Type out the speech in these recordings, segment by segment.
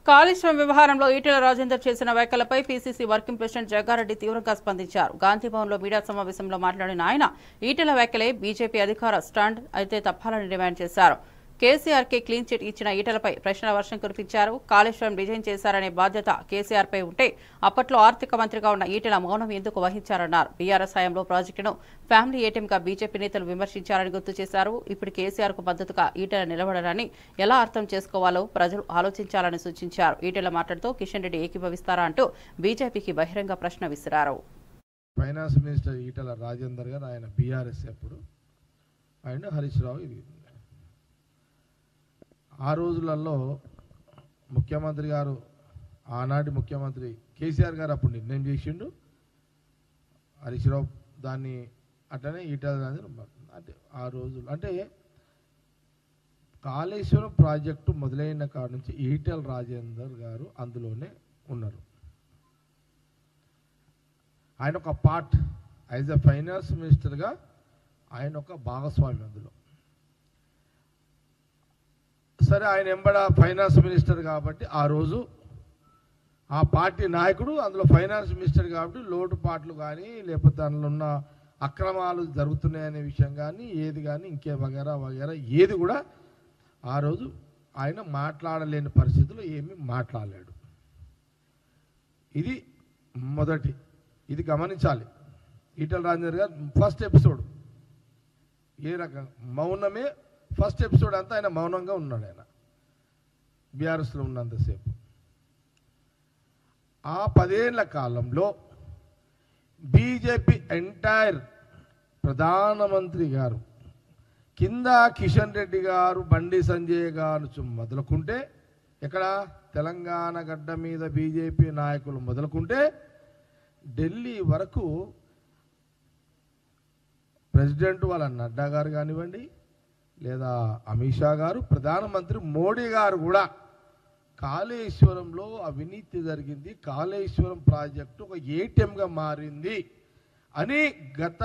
కాళేశ్వరం వ్యవహారంలో ఈటెల రాజేందర్ చేసిన వ్యాఖ్యలపై పీసీసీ వర్కింగ్ ప్రెసిడెంట్ జగ్గారెడ్డి తీవ్రంగా స్పందించారు. గాంధీభవన్లో మీడియా సమావేశంలో మాట్లాడిన ఆయన ఈటెల వ్యాఖ్యలే బీజేపీ అధికార స్టాండ్ అయితే తప్పాలని డిమాండ్ చేశారు. కేసీఆర్కే క్లీన్ చిట్ ఇచ్చిన ఈటెలపై ప్రశ్నల వర్షం కురిపించారు. కాళేశ్వరం డిజైన్ చేశారనే బాధ్యత కేసీఆర్పై ఉంటే అప్పట్లో ఆర్థిక మంత్రిగా ఉన్న ఈటెల మౌనం ఎందుకు వహించారన్నారు. బీఆర్ఎస్ హయాంలో ప్రాజెక్టును ఫ్యామిలీ ఏటీఎంగా బీజేపీ నేతలు విమర్శించారని గుర్తు చేశారు. ఇప్పుడు కేసీఆర్కు మద్దతుగా ఈటెల నిలబడడాన్ని ఎలా అర్థం చేసుకోవాలో ప్రజలు ఆలోచించాలని సూచించారు. ఈటెల మాట్లాడుతూ కిషన్ రెడ్డి ఏకీభవిస్తారా అంటూ బీజేపీకి బహిరంగ ప్రశ్న విసిరారు. ఫైనాన్స్ మినిస్టర్ ఈటెల రాజేందర్ గారు ఆయన బీఆర్ఎస్ అప్పుడు ఆయన హరీష్ రావు ఇది ఆ రోజులలో ముఖ్యమంత్రి గారు ఆనాటి ముఖ్యమంత్రి కేసీఆర్ గారు అప్పుడు నిర్ణయం చేసిండు. హరీష్ రావు దాన్ని అట్లనే ఈటెల అంటే ఆ రోజులు అంటే కాళేశ్వరం ప్రాజెక్టు మొదలైన కాడ నుంచి ఈటెల రాజేందర్ గారు అందులోనే ఉన్నారు. ఆయన ఒక పార్ట్ యాజ్ ఎ ఫైనాన్స్ మినిస్టర్గా ఆయన ఒక భాగస్వామి అందులో. సరే ఆయన ఎంబడ ఫైనాన్స్ మినిస్టర్ కాబట్టి ఆ రోజు ఆ పార్టీ నాయకుడు అందులో ఫైనాన్స్ మినిస్టర్ కాబట్టి లోటుపాట్లు కానీ లేకపోతే దానిలో ఉన్న అక్రమాలు జరుగుతున్నాయనే విషయం కానీ ఏది కానీ ఇంకే వగేరా వగేరా ఏది కూడా ఆ రోజు ఆయన మాట్లాడలేని పరిస్థితుల్లో ఏమీ మాట్లాడలేడు. ఇది మొదటి ఇది గమనించాలి. ఈటెల రాజేందర్ గారు ఫస్ట్ ఎపిసోడ్ ఏ రకంగా మౌనమే ఫస్ట్ ఎపిసోడ్ అంతా ఆయన మౌనంగా ఉన్నాడు. ఆయన బీఆర్ఎస్లో ఉన్నంతసేపు ఆ 10 ఏళ్ల కాలంలో బీజేపీ ఎంటైర్ ప్రధానమంత్రి గారు కింద కిషన్ రెడ్డి గారు బండి సంజయ్ గారు మొదలుకుంటే ఇక్కడ తెలంగాణ గడ్డ మీద బీజేపీ నాయకులు మొదలుకుంటే ఢిల్లీ వరకు ప్రెసిడెంట్ వాళ్ళ నడ్డా గారు కానివ్వండి లేదా అమిత్ షా గారు ప్రధానమంత్రి మోడీ గారు కూడా కాళేశ్వరంలో అవినీతి జరిగింది, కాళేశ్వరం ప్రాజెక్టు ఒక ఏటీఎంగా మారింది అని గత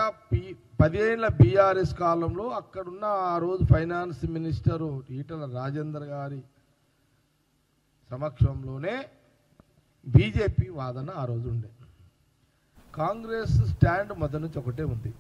10 ఏళ్ల బీఆర్ఎస్ కాలంలో అక్కడున్న ఆ రోజు ఫైనాన్స్ మినిస్టరు ఈటెల రాజేందర్ గారి సమక్షంలోనే బీజేపీ వాదన ఆ రోజు ఉండే. కాంగ్రెస్ స్టాండ్ మొదటి నుంచి ఒకటే ఉంది.